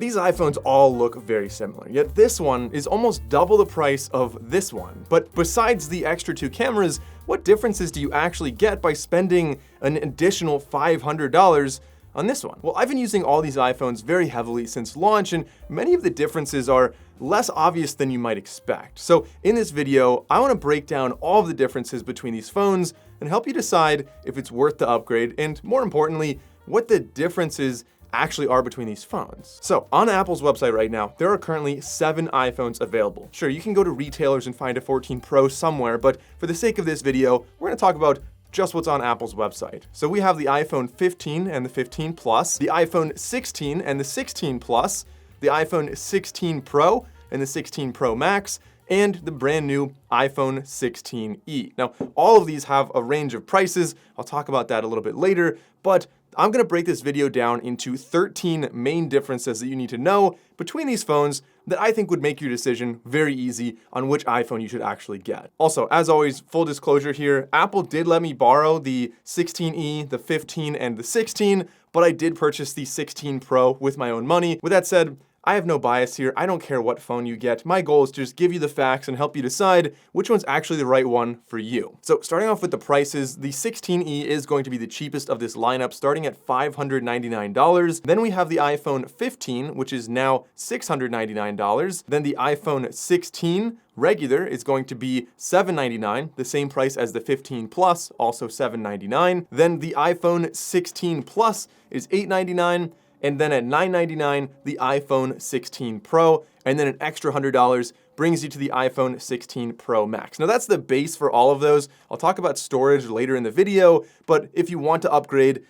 These iPhones all look very similar, yet this one is almost double the price of this one. But besides the extra 2 cameras, what differences do you actually get by spending an additional $500 on this one? Well, I've been using all these iPhones very heavily since launch, and many of the differences are less obvious than you might expect. So in this video, I want to break down all of the differences between these phones and help you decide if it's worth the upgrade, and more importantly, what the differences actually are between these phones. So on Apple's website right now, there are currently 7 iPhones available. Sure, you can go to retailers and find a 14 Pro somewhere, but for the sake of this video, we're gonna talk about just what's on Apple's website. So we have the iPhone 15 and the 15 Plus, the iPhone 16 and the 16 Plus, the iPhone 16 Pro and the 16 Pro Max, and the brand new iPhone 16e. Now, all of these have a range of prices. I'll talk about that a little bit later, but I'm gonna break this video down into 13 main differences that you need to know between these phones that I think would make your decision very easy on which iPhone you should actually get. Also, as always, full disclosure here, Apple did let me borrow the 16e, the 15, and the 16, but I did purchase the 16 Pro with my own money. With that said, I have no bias here. I don't care what phone you get. My goal is to just give you the facts and help you decide which one's actually the right one for you. So starting off with the prices, the 16e is going to be the cheapest of this lineup, starting at $599. Then we have the iPhone 15, which is now $699. Then the iPhone 16 regular is going to be $799, the same price as the 15 Plus, also $799. Then the iPhone 16 Plus is $899. And then at $999, the iPhone 16 Pro, and then an extra $100 brings you to the iPhone 16 Pro Max. Now that's the base for all of those. I'll talk about storage later in the video, but if you want to upgrade,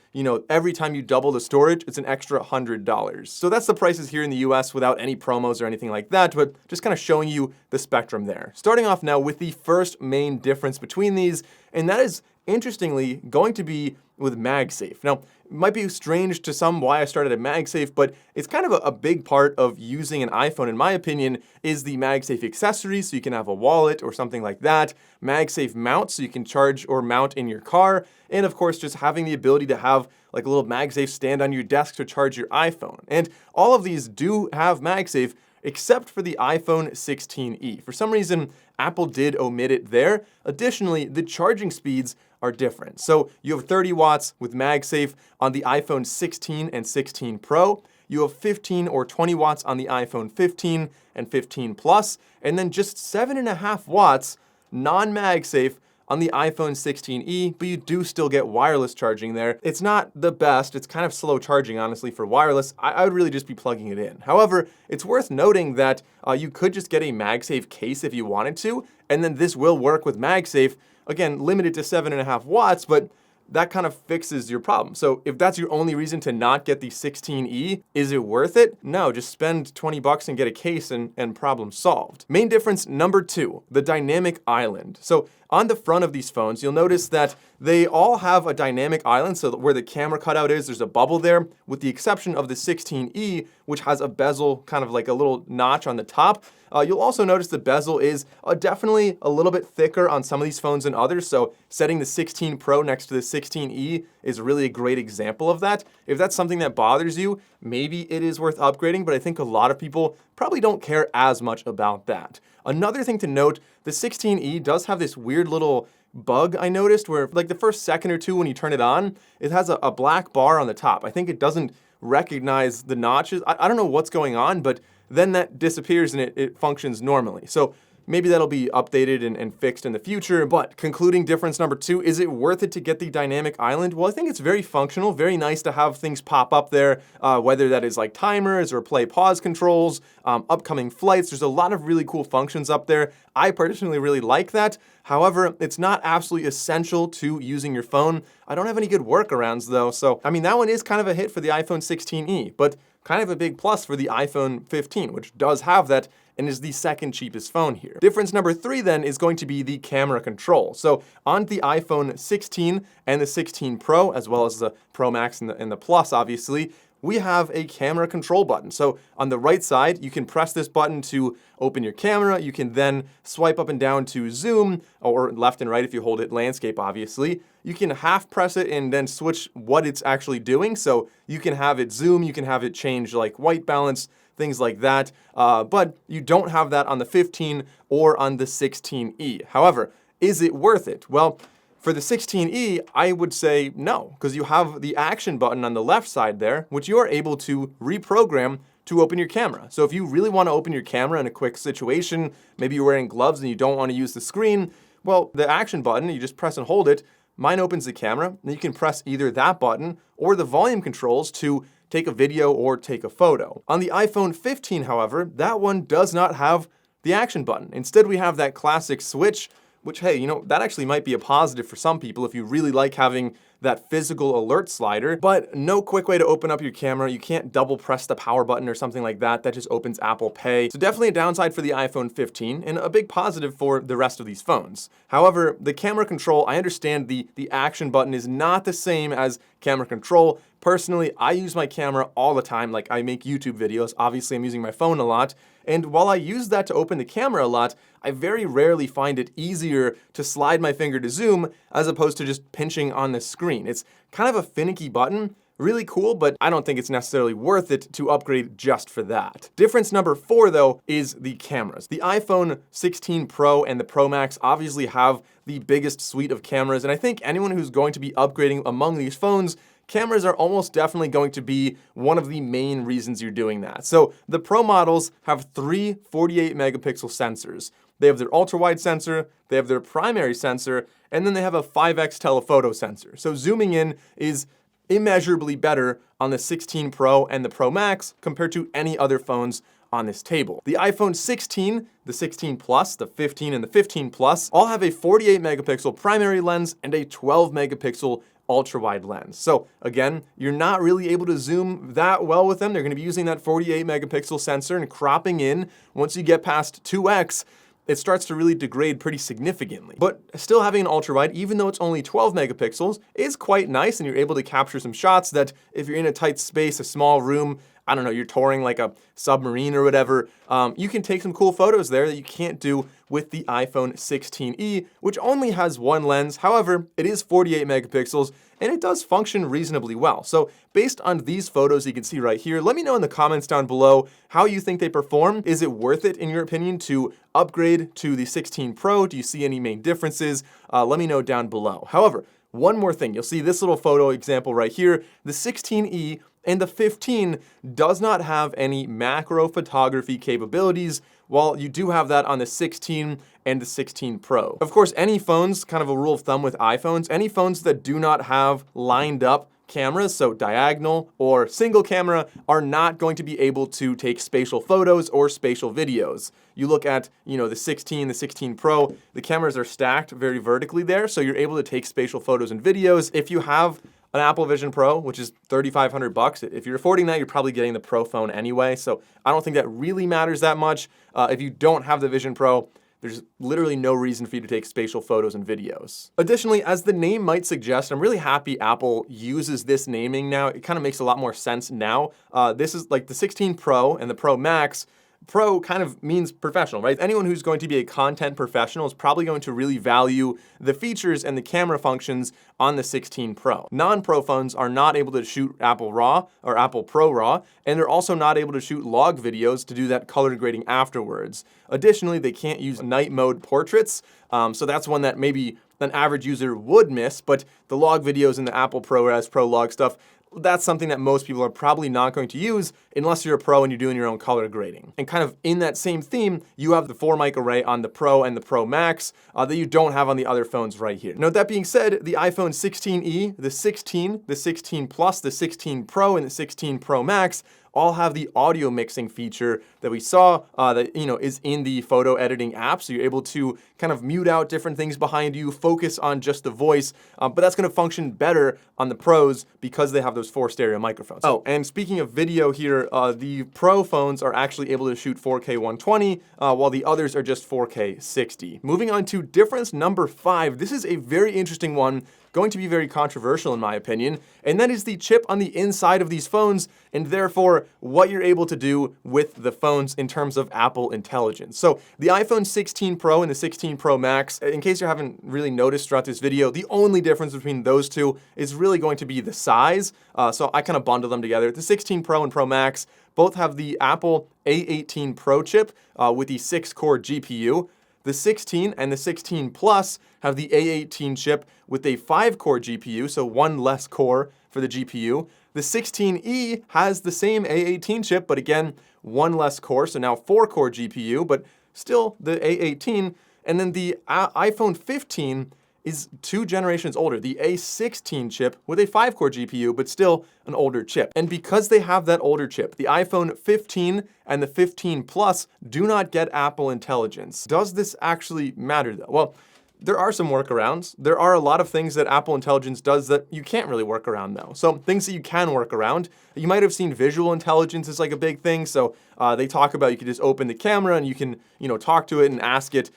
every time you double the storage, it's an extra $100. So that's the prices here in the US without any promos or anything like that, but just kind of showing you the spectrum there. Starting off now with the first main difference between these, and that is, interestingly, going to be with MagSafe. Now, it might be strange to some why I started at MagSafe, but it's kind of a big part of using an iPhone, in my opinion, is the MagSafe accessory, so you can have a wallet or something like that, MagSafe mount, so you can charge or mount in your car, and of course, just having the ability to have like a little MagSafe stand on your desk to charge your iPhone. And all of these do have MagSafe, except for the iPhone 16e. For some reason, Apple did omit it there. Additionally, the charging speeds are different. So you have 30 watts with MagSafe on the iPhone 16 and 16 Pro. You have 15 or 20 watts on the iPhone 15 and 15 Plus, and then just 7.5 watts non-MagSafe on the iPhone 16e, but you do still get wireless charging there. It's not the best, it's kind of slow charging, honestly, for wireless. I would really just be plugging it in. However, it's worth noting that you could just get a MagSafe case if you wanted to, and then this will work with MagSafe, again, limited to 7.5 watts, but that kind of fixes your problem. So if that's your only reason to not get the 16e, is it worth it? No, just spend 20 bucks and get a case and problem solved. Main difference number 2, the dynamic island. So on the front of these phones, you'll notice that they all have a dynamic island, so where the camera cutout is, there's a bubble there, with the exception of the 16e, which has a bezel, kind of like a little notch on the top. You'll also notice the bezel is definitely a little bit thicker on some of these phones than others, so setting the 16 Pro next to the 16e is really a great example of that. If that's something that bothers you, maybe it is worth upgrading, but I think a lot of people probably don't care as much about that. Another thing to note, the 16e does have this weird little bug I noticed where like the first second or two when you turn it on, it has a black bar on the top. I think it doesn't recognize the notches. I don't know what's going on, but then that disappears and it functions normally. So maybe that'll be updated and fixed in the future. But concluding difference number 2, is it worth it to get the dynamic island? Well, I think it's very functional, very nice to have things pop up there, whether that is like timers or play pause controls, upcoming flights. There's a lot of really cool functions up there. I personally really like that. However, it's not absolutely essential to using your phone. I don't have any good workarounds though. So, I mean, that one is kind of a hit for the iPhone 16e, but kind of a big plus for the iPhone 15, which does have that and is the second cheapest phone here. Difference number 3 then is going to be the camera control. So on the iPhone 16 and the 16 Pro, as well as the Pro Max and the Plus, obviously, we have a camera control button. So on the right side, you can press this button to open your camera. You can then swipe up and down to zoom, or left and right if you hold it landscape, obviously. You can half press it and then switch what it's actually doing. So you can have it zoom, you can have it change like white balance, things like that. But you don't have that on the 15 or on the 16E. However, is it worth it? Well, for the 16E, I would say no, because you have the action button on the left side there, which you are able to reprogram to open your camera. So if you really want to open your camera in a quick situation, maybe you're wearing gloves and you don't want to use the screen, well, the action button, you just press and hold it, mine opens the camera, and you can press either that button or the volume controls to take a video or take a photo. On the iPhone 15, however, that one does not have the action button. Instead, we have that classic switch, which, hey, that actually might be a positive for some people if you really like having that physical alert slider, but no quick way to open up your camera. You can't double press the power button or something like that. That just opens Apple Pay. So definitely a downside for the iPhone 15 and a big positive for the rest of these phones. However, the camera control, I understand the action button is not the same as camera control. Personally, I use my camera all the time. Like, I make YouTube videos. Obviously, I'm using my phone a lot. And while I use that to open the camera a lot, I very rarely find it easier to slide my finger to zoom as opposed to just pinching on the screen. It's kind of a finicky button, really cool, but I don't think it's necessarily worth it to upgrade just for that. Difference number 4, though, is the cameras. The iPhone 16 Pro and the Pro Max obviously have the biggest suite of cameras, and I think anyone who's going to be upgrading among these phones, cameras are almost definitely going to be one of the main reasons you're doing that. So the Pro models have 3 48 megapixel sensors. They have their ultra-wide sensor, they have their primary sensor, and then they have a 5x telephoto sensor. So zooming in is immeasurably better on the 16 Pro and the Pro Max compared to any other phones on this table. The iPhone 16, the 16 Plus, the 15, and the 15 Plus all have a 48 megapixel primary lens and a 12 megapixel ultra-wide lens. So again, you're not really able to zoom that well with them. They're going to be using that 48 megapixel sensor and cropping in. Once you get past 2x, it starts to really degrade pretty significantly. But still having an ultra-wide, even though it's only 12 megapixels, is quite nice, and you're able to capture some shots that if you're in a tight space, a small room, I don't know, you're touring like a submarine or whatever, you can take some cool photos there that you can't do with the iPhone 16e, which only has one lens. However, it is 48 megapixels, and it does function reasonably well. So based on these photos you can see right here, let me know in the comments down below how you think they perform. Is it worth it, in your opinion, to upgrade to the 16 Pro? Do you see any main differences? Let me know down below. However, one more thing, you'll see this little photo example right here. The 16e and the 15 does not have any macro photography capabilities, while you do have that on the 16 and the 16 Pro. Of course, any phones, kind of a rule of thumb with iPhones, any phones that do not have lined up cameras, so diagonal or single camera, are not going to be able to take spatial photos or spatial videos. You look at, the 16, the 16 Pro, the cameras are stacked very vertically there, so you're able to take spatial photos and videos. If you have an Apple Vision Pro, which is $3,500. If you're affording that, you're probably getting the Pro phone anyway, so I don't think that really matters that much. If you don't have the Vision Pro, there's literally no reason for you to take spatial photos and videos. Additionally, as the name might suggest, I'm really happy Apple uses this naming now. It kind of makes a lot more sense now. This is like the 16 Pro and the Pro Max. Pro kind of means professional, right? Anyone who's going to be a content professional is probably going to really value the features and the camera functions on the 16 Pro. Non-Pro phones are not able to shoot Apple RAW or Apple Pro RAW, and they're also not able to shoot log videos to do that color grading afterwards. Additionally, they can't use night mode portraits, so that's one that maybe an average user would miss, but the log videos and the Apple ProRes, Pro Log stuff, that's something that most people are probably not going to use unless you're a pro and you're doing your own color grading. And kind of in that same theme, you have the 4 mic array on the Pro and the Pro Max that you don't have on the other phones right here. Now, that being said, the iPhone 16e, the 16, the 16 Plus, the 16 Pro, and the 16 Pro Max all have the audio mixing feature that we saw that is in the photo editing app. So you're able to kind of mute out different things behind you, focus on just the voice, but that's going to function better on the Pros because they have those 4 stereo microphones. Oh, and speaking of video here, the Pro phones are actually able to shoot 4K 120, while the others are just 4K 60. Moving on to difference number 5. This is a very interesting one going to be very controversial in my opinion, and that is the chip on the inside of these phones, and therefore what you're able to do with the phones in terms of Apple Intelligence. So the iPhone 16 Pro and the 16 Pro Max, in case you haven't really noticed throughout this video, the only difference between those two is really going to be the size. So I kind of bundle them together. The 16 Pro and Pro Max both have the Apple A18 Pro chip with the 6-core GPU. The 16 and the 16 Plus have the A18 chip with a 5-core GPU, so one less core for the GPU. The 16E has the same A18 chip, but again, one less core, so now 4-core GPU, but still the A18. And then the iPhone 15 is 2 generations older, the A16 chip with a 5-core GPU, but still an older chip. And because they have that older chip, the iPhone 15 and the 15 Plus do not get Apple Intelligence. Does this actually matter though? Well, there are some workarounds. There are a lot of things that Apple Intelligence does that you can't really work around though. So things that you can work around. You might have seen visual intelligence is like a big thing. So they talk about you can just open the camera and you can, talk to it and ask it,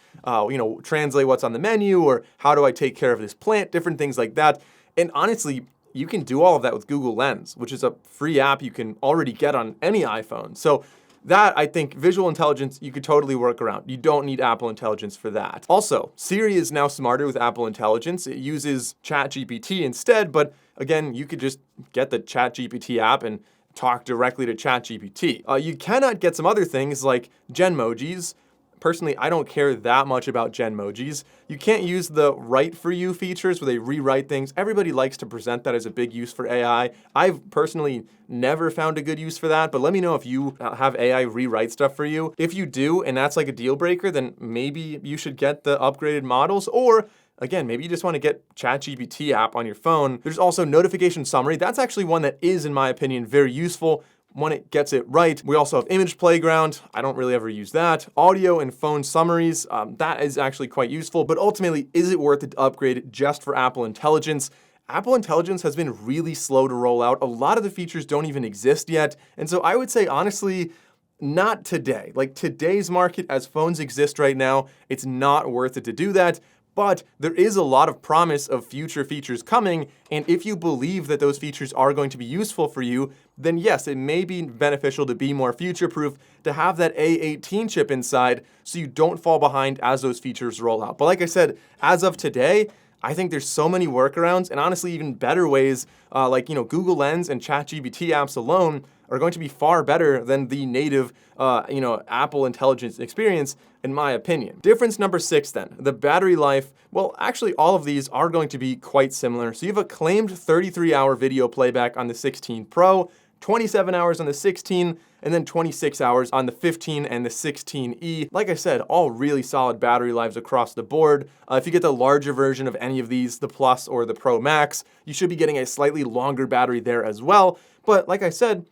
translate what's on the menu or how do I take care of this plant, different things like that. And honestly, you can do all of that with Google Lens, which is a free app you can already get on any iPhone. So that, I think, visual intelligence, you could totally work around. You don't need Apple Intelligence for that. Also, Siri is now smarter with Apple Intelligence. It uses ChatGPT instead, but again, you could just get the ChatGPT app and talk directly to ChatGPT. You cannot get some other things like Genmojis. Personally, I don't care that much about Genmojis. You can't use the write for you features where they rewrite things. Everybody likes to present that as a big use for AI. I've personally never found a good use for that, but let me know if you have AI rewrite stuff for you. If you do, and that's like a deal breaker, then maybe you should get the upgraded models, or again, maybe you just want to get ChatGPT app on your phone. There's also notification summary. That's actually one that is, in my opinion, very useful when it gets it right. We also have image playground. I don't really ever use that. Audio and phone summaries. That is actually quite useful, but ultimately, is it worth it to upgrade just for Apple Intelligence? Apple Intelligence has been really slow to roll out. A lot of the features don't even exist yet. And so I would say, honestly, not today. Like today's market, as phones exist right now, it's not worth it to do that. But there is a lot of promise of future features coming, and if you believe that those features are going to be useful for you, then yes, it may be beneficial to be more future-proof, to have that A18 chip inside so you don't fall behind as those features roll out. But like I said, as of today, I think there's so many workarounds, and honestly even better ways, Google Lens and ChatGPT apps alone are going to be far better than the native, Apple Intelligence experience, in my opinion. Difference number 6 then, the battery life. Well, actually all of these are going to be quite similar. So you have a claimed 33-hour video playback on the 16 Pro, 27 hours on the 16, and then 26 hours on the 15 and the 16E. Like I said, all really solid battery lives across the board. If you get the larger version of any of these, the Plus or the Pro Max, you should be getting a slightly longer battery there as well. But like I said,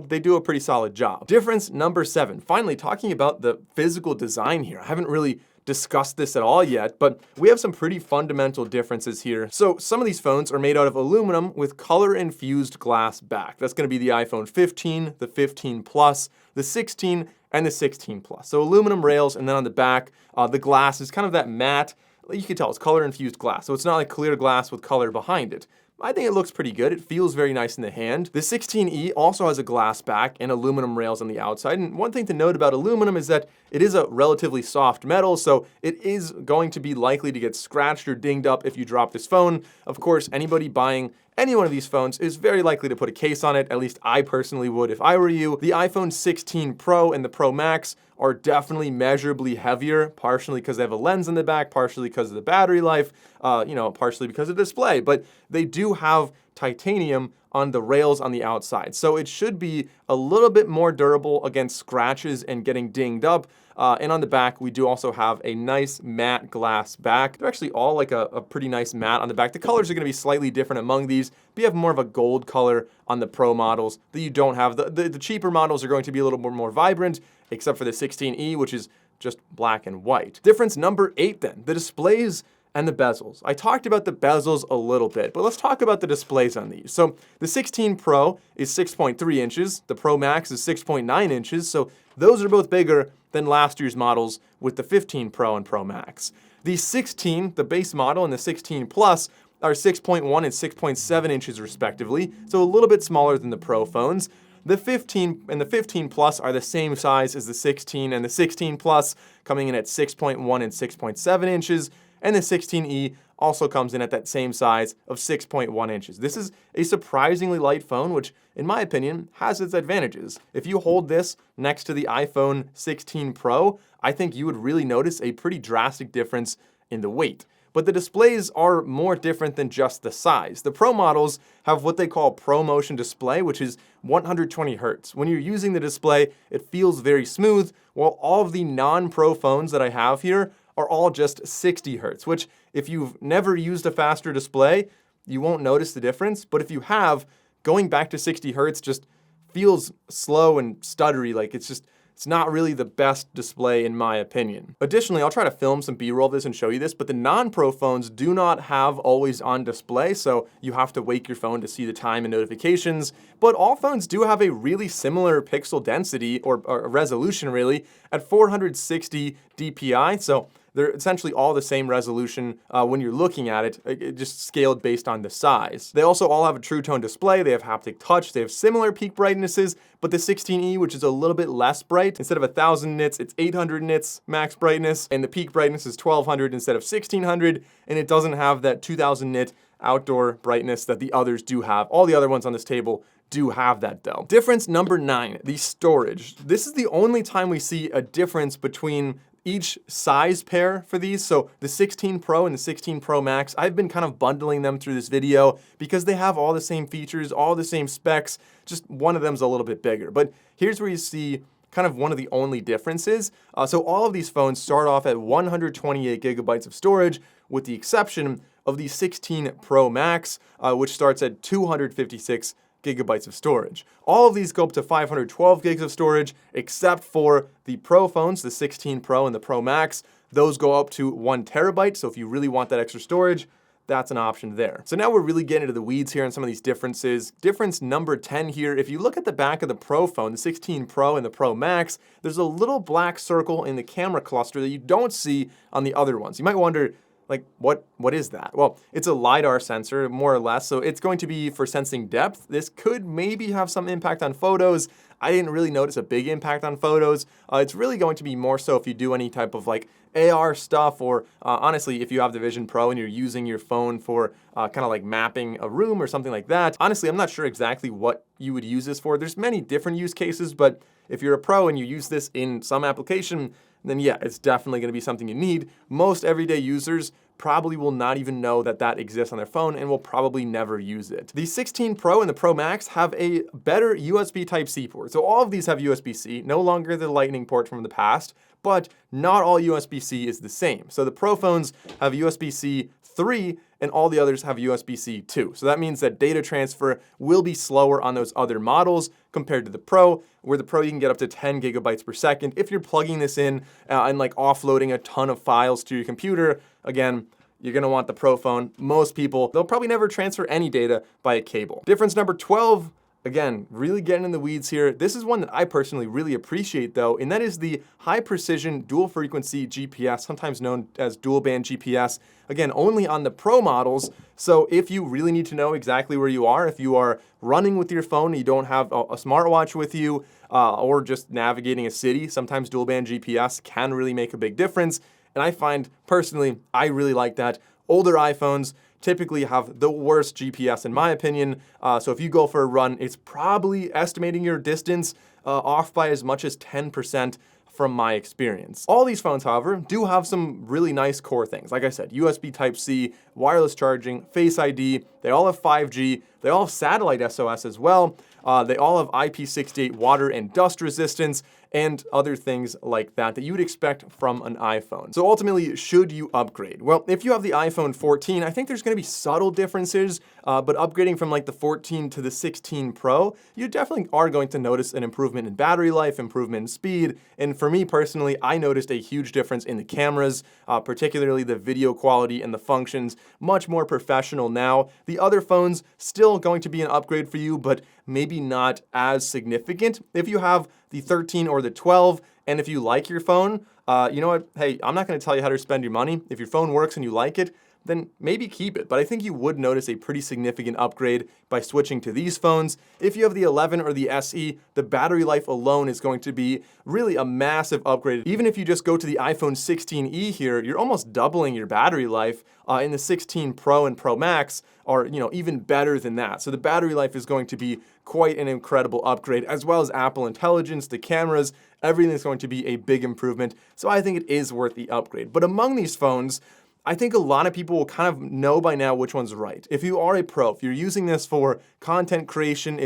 they do a pretty solid job. Difference number 7, finally talking about the physical design here. I haven't really discussed this at all yet, but we have some pretty fundamental differences here. So some of these phones are made out of aluminum with color-infused glass back. That's gonna be the iPhone 15, the 15 Plus, the 16, and the 16 Plus. So aluminum rails, and then on the back, the glass is kind of that matte, you can tell it's color-infused glass. So it's not like clear glass with color behind it. I think it looks pretty good. It feels very nice in the hand. The 16E also has a glass back and aluminum rails on the outside. And one thing to note about aluminum is that it is a relatively soft metal, so it is going to be likely to get scratched or dinged up if you drop this phone. Of course, anybody buying any one of these phones is very likely to put a case on it. At least I personally would if I were you. The iPhone 16 Pro and the Pro Max are definitely measurably heavier, partially because they have a lens in the back, partially because of the battery life, partially because of the display. But they do have titanium on the rails on the outside. So it should be a little bit more durable against scratches and getting dinged up. And on the back, we do also have a nice matte glass back. They're actually all like a pretty nice matte on the back. The colors are gonna be slightly different among these, but you have more of a gold color on the Pro models that you don't have. The cheaper models are going to be a little bit more vibrant, except for the 16E, which is just black and white. Difference number 8 then, the displays and the bezels. I talked about the bezels a little bit, but let's talk about the displays on these. So the 16 Pro is 6.3 inches, the Pro Max is 6.9 inches, so those are both bigger than last year's models with the 15 Pro and Pro Max. The 16, the base model, and the 16 Plus are 6.1 and 6.7 inches respectively, so a little bit smaller than the Pro phones. The 15 and the 15 Plus are the same size as the 16, and the 16 Plus coming in at 6.1 and 6.7 inches, and the 16e also comes in at that same size of 6.1 inches. This is a surprisingly light phone, which, in my opinion, has its advantages. If you hold this next to the iPhone 16 Pro, I think you would really notice a pretty drastic difference in the weight. But the displays are more different than just the size. The Pro models have what they call Pro Motion Display, which is 120 Hertz. When you're using the display, it feels very smooth, while all of the non-Pro phones that I have here are all just 60 Hertz, which if you've never used a faster display, you won't notice the difference. But if you have, going back to 60 Hertz just feels slow and stuttery, like it's not really the best display in my opinion. Additionally, I'll try to film some B-roll of this and show you this, but the non-Pro phones do not have always on display, so you have to wake your phone to see the time and notifications. But all phones do have a really similar pixel density, or resolution really, at 460 dpi, so they're essentially all the same resolution when you're looking at it, just scaled based on the size. They also all have a True Tone display, they have haptic touch, they have similar peak brightnesses, but the 16e, which is a little bit less bright, instead of 1000 nits, it's 800 nits max brightness, and the peak brightness is 1200 instead of 1600, and it doesn't have that 2000 nit outdoor brightness that the others do have. All the other ones on this table do have that though. Difference number 9, the storage. This is the only time we see a difference between each size pair for these. So the 16 Pro and the 16 Pro Max, I've been kind of bundling them through this video because they have all the same features, all the same specs, just one of them's a little bit bigger. But here's where you see kind of one of the only differences. So all of these phones start off at 128 gigabytes of storage, with the exception of the 16 Pro Max, which starts at 256 gigabytes of storage. All of these go up to 512 gigs of storage, except for the Pro phones, the 16 Pro and the Pro Max. Those go up to 1 terabyte, so if you really want that extra storage, that's an option there. So now we're really getting into the weeds here on some of these differences. Difference number 10 here, if you look at the back of the Pro phone, the 16 Pro and the Pro Max, there's a little black circle in the camera cluster that you don't see on the other ones. You might wonder, like, what is that? Well, it's a LiDAR sensor, more or less, so it's going to be for sensing depth. This could maybe have some impact on photos. I didn't really notice a big impact on photos. It's really going to be more so if you do any type of like AR stuff, or honestly, if you have the Vision Pro and you're using your phone for kind of like mapping a room or something like that. Honestly, I'm not sure exactly what you would use this for. There's many different use cases, but if you're a pro and you use this in some application, then yeah, it's definitely gonna be something you need. Most everyday users probably will not even know that that exists on their phone and will probably never use it. The 16 Pro and the Pro Max have a better USB Type-C port. So all of these have USB-C, no longer the Lightning port from the past, but not all USB-C is the same. So the Pro phones have USB-C 3 and all the others have USB-C 2. So that means that data transfer will be slower on those other models compared to the Pro, where the Pro you can get up to 10 gigabytes per second. If you're plugging this in and like offloading a ton of files to your computer, again, you're gonna want the Pro phone. Most people, they'll probably never transfer any data by a cable. Difference number 12, again, really getting in the weeds here. This is one that I personally really appreciate though, and that is the high precision dual frequency GPS, sometimes known as dual band GPS. Again, only on the Pro models. So if you really need to know exactly where you are, if you are running with your phone and you don't have a smartwatch with you, or just navigating a city, sometimes dual band GPS can really make a big difference. And I find, personally, I really like that. Older iPhones typically have the worst GPS in my opinion. So if you go for a run, it's probably estimating your distance off by as much as 10% from my experience. All these phones, however, do have some really nice core things. Like I said, USB Type-C, wireless charging, Face ID, they all have 5G, they all have satellite SOS as well. They all have IP68 water and dust resistance, and other things like that you would expect from an iPhone. So ultimately, should you upgrade? Well, if you have the iPhone 14, I think there's gonna be subtle differences, but upgrading from like the 14 to the 16 Pro, you definitely are going to notice an improvement in battery life, improvement in speed, and for me personally, I noticed a huge difference in the cameras, particularly the video quality and the functions, much more professional now. The other phones, still going to be an upgrade for you, but maybe not as significant. If you have the 13 or the 12, and if you like your phone, you know what? Hey, I'm not gonna tell you how to spend your money. If your phone works and you like it, then maybe keep it. But I think you would notice a pretty significant upgrade by switching to these phones. If you have the 11 or the SE, the battery life alone is going to be really a massive upgrade. Even if you just go to the iPhone 16e here, you're almost doubling your battery life. In the 16 Pro and Pro Max are, even better than that. So the battery life is going to be quite an incredible upgrade, as well as Apple Intelligence, the cameras, everything is going to be a big improvement. So I think it is worth the upgrade. But among these phones, I think a lot of people will kind of know by now which one's right. If you are a pro, if you're using this for content creation,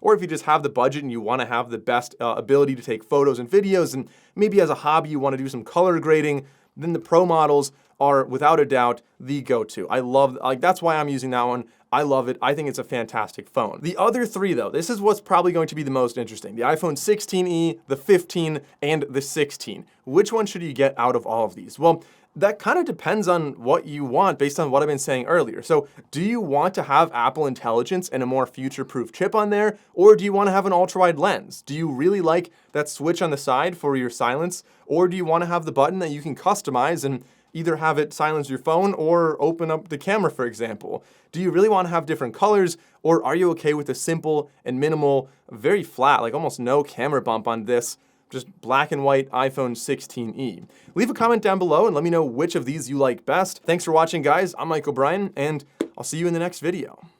or if you just have the budget and you want to have the best ability to take photos and videos, and maybe as a hobby you want to do some color grading, then the Pro models are without a doubt the go-to. I love, that's why I'm using that one. I love it. I think it's a fantastic phone. The other three though, this is what's probably going to be the most interesting. The iPhone 16e, the 15, and the 16. Which one should you get out of all of these? Well, that kind of depends on what you want based on what I've been saying earlier. So do you want to have Apple Intelligence and a more future-proof chip on there? Or do you want to have an ultra-wide lens? Do you really like that switch on the side for your silence? Or do you want to have the button that you can customize and either have it silence your phone or open up the camera, for example? Do you really want to have different colors, or are you okay with a simple and minimal, very flat, like almost no camera bump on this, just black and white iPhone 16e? Leave a comment down below and let me know which of these you like best. Thanks for watching, guys. I'm Mike O'Brien, and I'll see you in the next video.